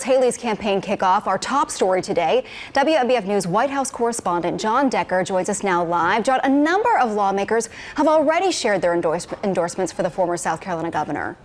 Haley's campaign kickoff, our top story today. WMBF News White House correspondent Jon Decker joins us now live. Jon, a number of lawmakers have already shared their endorsements for the former South Carolina governor.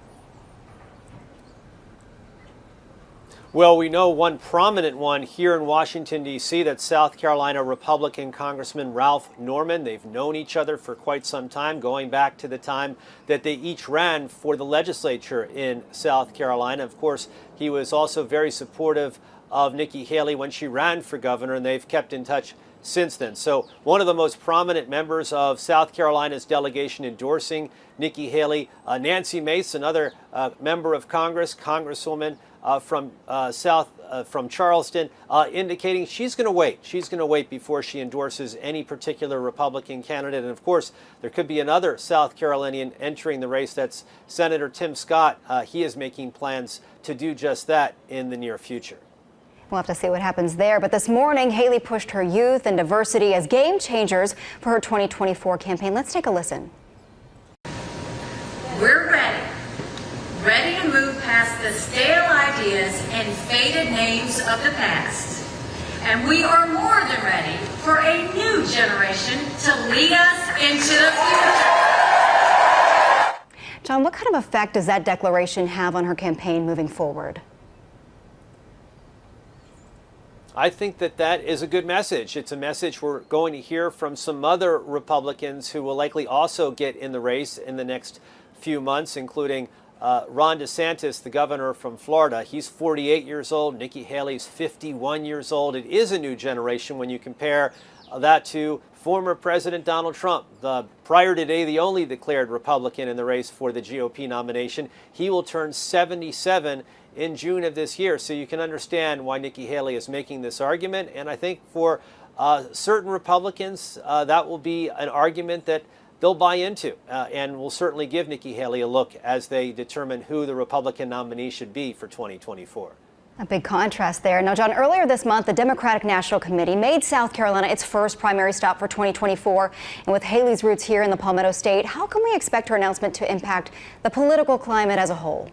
Well, we know one prominent one here in Washington, D.C., that's South Carolina Republican Congressman Ralph Norman. They've known each other for quite some time, going back to the time that they each ran for the legislature in South Carolina. Of course, he was also very supportive of Nikki Haley when she ran for governor, and they've kept in touch since then. So one of the most prominent members of South Carolina's delegation endorsing Nikki Haley, Nancy Mace, another member of Congress, Congresswoman from Charleston, indicating she's going to wait. She's going to wait before she endorses any particular Republican candidate. And of course, there could be another South Carolinian entering the race. That's Senator Tim Scott. He is making plans to do just that in the near future. We'll have to see what happens there. But this morning, Haley pushed her youth and diversity as game changers for her 2024 campaign. Let's take a listen. We're ready to move past the stale ideas and faded names of the past. And we are more than ready for a new generation to lead us into the future. Jon, what kind of effect does that declaration have on her campaign moving forward? I think that is a good message. It's a message we're going to hear from some other Republicans who will likely also get in the race in the next few months, including Ron DeSantis, the governor from Florida. He's 48 years old. Nikki Haley's 51 years old. It is a new generation when you compare that to former President Donald Trump. Prior today, the only declared Republican in the race for the GOP nomination. He will turn 77 in June of this year. So you can understand why Nikki Haley is making this argument. And I think for certain Republicans, that will be an argument that they'll buy into and will certainly give Nikki Haley a look as they determine who the Republican nominee should be for 2024. A big contrast there. Now, Jon, earlier this month, the Democratic National Committee made South Carolina its first primary stop for 2024. And with Haley's roots here in the Palmetto State, how can we expect her announcement to impact the political climate as a whole?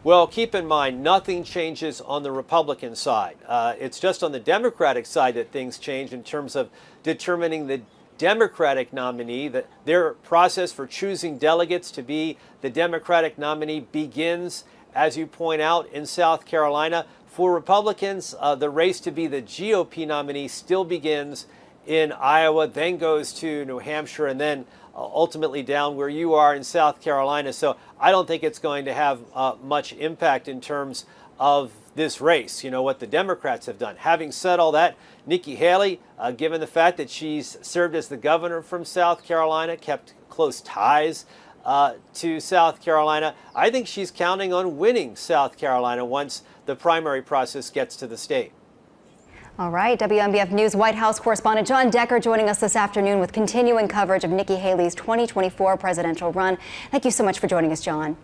Well, keep in mind, nothing changes on the Republican side. It's just on the Democratic side that things change in terms of determining the Democratic nominee. That their process for choosing delegates to be the Democratic nominee begins, as you point out, in South Carolina. For Republicans, the race to be the GOP nominee still begins in Iowa, then goes to New Hampshire, and then ultimately down where you are in South Carolina. So I don't think it's going to have much impact in terms of this race, you know, what the Democrats have done. Having said all that, Nikki Haley, given the fact that she's served as the governor from South Carolina, kept close ties to South Carolina, I think she's counting on winning South Carolina once the primary process gets to the state. All right, WMBF News White House correspondent Jon Decker joining us this afternoon with continuing coverage of Nikki Haley's 2024 presidential run. Thank you so much for joining us, Jon.